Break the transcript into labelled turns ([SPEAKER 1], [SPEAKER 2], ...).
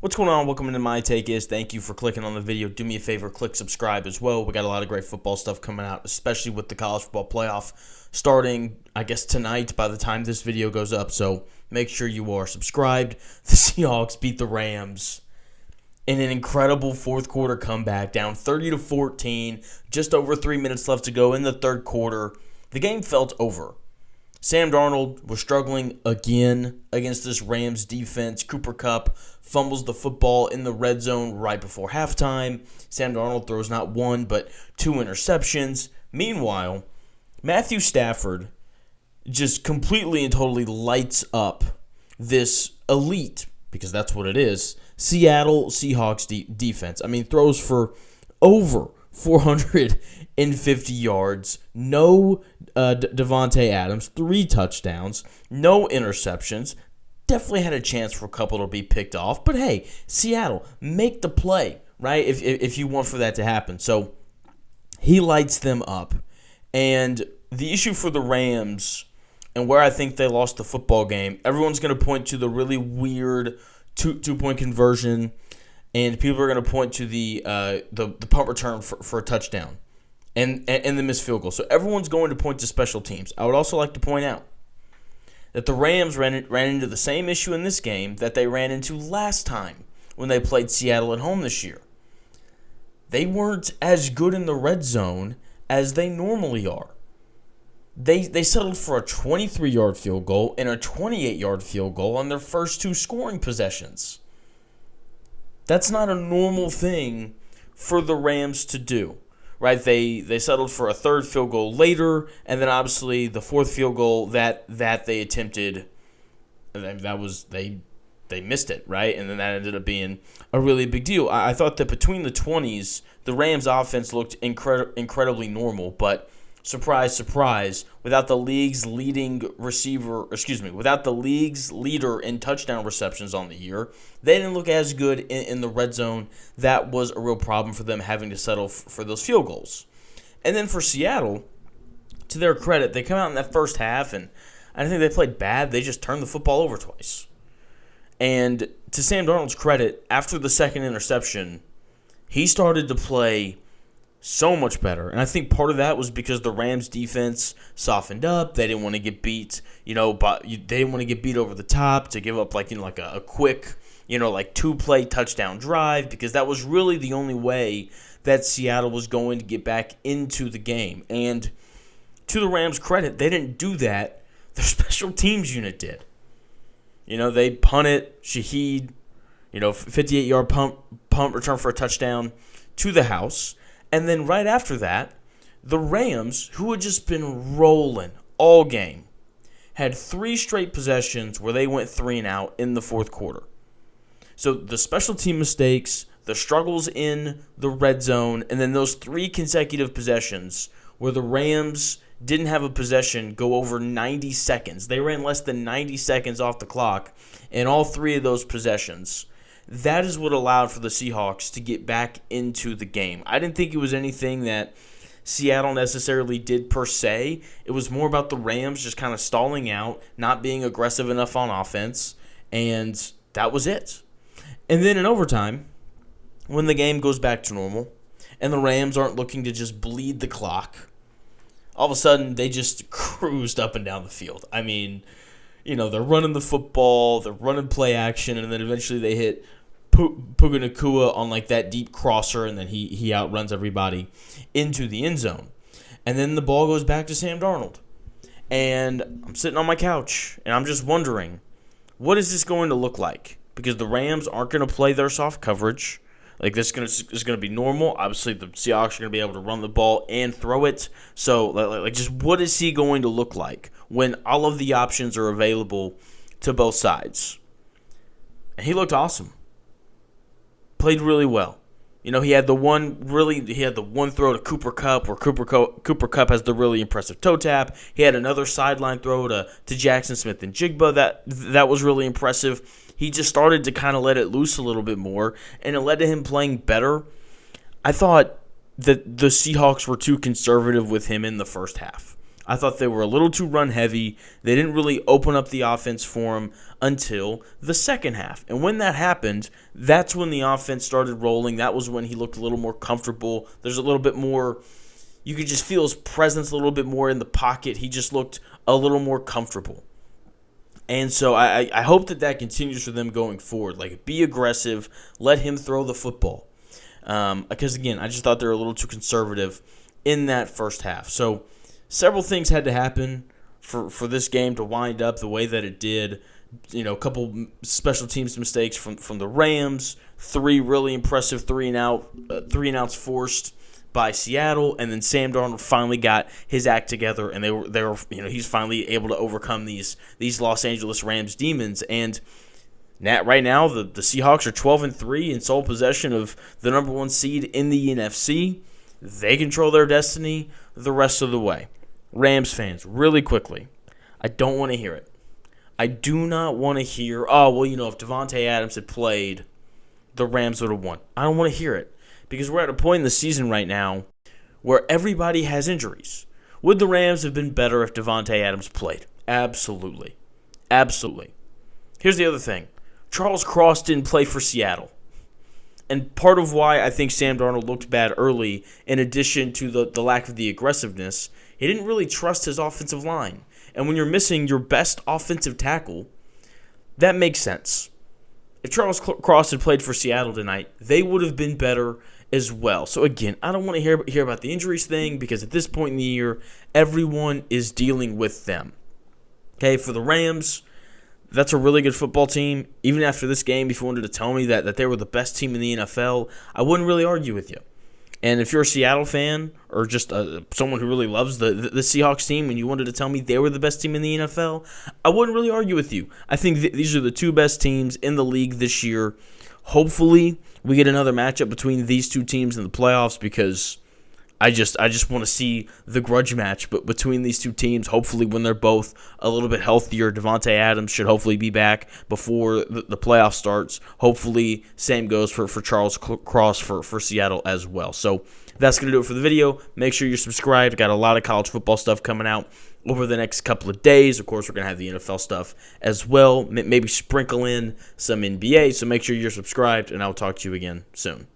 [SPEAKER 1] What's going on? Welcome to My Take Is. Thank you for clicking on the video. Do me a favor, click subscribe as well. We got a lot of great football stuff coming out, especially with the college football playoff starting, I guess, tonight by the time this video goes up. So make sure you are subscribed. The Seahawks beat the Rams in an incredible fourth quarter comeback, down 30-14, just over 3 minutes left to go in the third quarter. The game felt over. Sam Darnold was struggling again against this Rams defense. Cooper Kupp fumbles the football in the red zone right before halftime. Sam Darnold throws not one but two interceptions. Meanwhile, Matthew Stafford just completely and totally lights up this elite, because that's what it is, Seattle Seahawks defense. I mean, throws for over 450 yards, no Davante Adams, 3 touchdowns, no interceptions. Definitely had a chance for a couple to be picked off. But hey, Seattle, make the play, right, if you want for that to happen. So he lights them up. And the issue for the Rams, and where I think they lost the football game, everyone's going to point to the really weird two-point conversion, and people are going to point to the punt return for a touchdown and the missed field goal. So everyone's going to point to special teams. I would also like to point out that the Rams ran into the same issue in this game that they ran into last time when they played Seattle at home this year. They weren't as good in the red zone as they normally are. They settled for a 23-yard field goal and a 28-yard field goal on their first 2 scoring possessions. That's not a normal thing for the Rams to do, right? They settled for a third field goal later, and then obviously the fourth field goal that they attempted, that was they missed it, right? And then that ended up being a really big deal. I thought that between the 20s, the Rams offense looked incredibly normal, but surprise, surprise, without the league's leader in touchdown receptions on the year, they didn't look as good in the red zone. That was a real problem for them, having to settle for those field goals. And then for Seattle, to their credit, they come out in that first half, and I don't think they played bad. They just turned the football over twice. And to Sam Darnold's credit, after the second interception, he started to play so much better. And I think part of that was because the Rams defense softened up. They didn't want to get beat, but they didn't want to get beat over the top to give up like a quick, 2-play touchdown drive, because that was really the only way that Seattle was going to get back into the game. And to the Rams' credit, they didn't do that. Their special teams unit did. They punted Shaheed, 58-yard punt return for a touchdown to the house. And then right after that, the Rams, who had just been rolling all game, had 3 straight possessions where they went 3 and out in the fourth quarter. So the special team mistakes, the struggles in the red zone, and then those 3 consecutive possessions where the Rams didn't have a possession go over 90 seconds. They ran less than 90 seconds off the clock in all 3 of those possessions. That is what allowed for the Seahawks to get back into the game. I didn't think it was anything that Seattle necessarily did per se. It was more about the Rams just kind of stalling out, not being aggressive enough on offense, and that was it. And then in overtime, when the game goes back to normal and the Rams aren't looking to just bleed the clock, all of a sudden they just cruised up and down the field. I mean, they're running the football, they're running play action, and then eventually they hit Puka Nacua on like that deep crosser, and then he outruns everybody into the end zone. And then the ball goes back to Sam Darnold. And I'm sitting on my couch, and I'm just wondering, what is this going to look like? Because the Rams aren't going to play their soft coverage. Like, this is going to be normal. Obviously, the Seahawks are going to be able to run the ball and throw it. So, just what is he going to look like when all of the options are available to both sides? And he looked awesome. Played really well. He had the one throw to Cooper Kupp where Cooper Kupp has the really impressive toe tap. He had another sideline throw to Jackson Smith and Jigba that was really impressive. He just started to kind of let it loose a little bit more, and it led to him playing better. I thought that the Seahawks were too conservative with him in the first half. I thought they were a little too run-heavy. They didn't really open up the offense for him until the second half. And when that happened, that's when the offense started rolling. That was when he looked a little more comfortable. There's a little bit more, you could just feel his presence a little bit more in the pocket. He just looked a little more comfortable. And so I hope that continues for them going forward. Like, be aggressive. Let him throw the football. Because, again, I just thought they were a little too conservative in that first half. So several things had to happen for this game to wind up the way that it did. You know, a couple special teams mistakes from the Rams, 3 really impressive 3-and-outs forced by Seattle, and then Sam Darnold finally got his act together, and they were he's finally able to overcome these Los Angeles Rams demons. And right now the Seahawks are 12-3 in sole possession of the number 1 seed in the NFC. They control their destiny the rest of the way. Rams fans, really quickly, I don't want to hear it. I do not want to hear, if Davante Adams had played, the Rams would have won. I don't want to hear it. Because we're at a point in the season right now where everybody has injuries. Would the Rams have been better if Davante Adams played? Absolutely. Absolutely. Here's the other thing. Charles Cross didn't play for Seattle. And part of why I think Sam Darnold looked bad early, in addition to the lack of the aggressiveness, he didn't really trust his offensive line. And when you're missing your best offensive tackle, that makes sense. If Charles Cross had played for Seattle tonight, they would have been better as well. So again, I don't want to hear about the injuries thing, because at this point in the year, everyone is dealing with them. Okay, for the Rams, that's a really good football team. Even after this game, if you wanted to tell me that they were the best team in the NFL, I wouldn't really argue with you. And if you're a Seattle fan or just someone who really loves the Seahawks team and you wanted to tell me they were the best team in the NFL, I wouldn't really argue with you. I think these are the 2 best teams in the league this year. Hopefully, we get another matchup between these 2 teams in the playoffs, because I just want to see the grudge match between these 2 teams. Hopefully, when they're both a little bit healthier, Davante Adams should hopefully be back before the playoff starts. Hopefully, same goes for Charles Cross for Seattle as well. So that's going to do it for the video. Make sure you're subscribed. Got a lot of college football stuff coming out over the next couple of days. Of course, we're going to have the NFL stuff as well. Maybe sprinkle in some NBA. So make sure you're subscribed, and I'll talk to you again soon.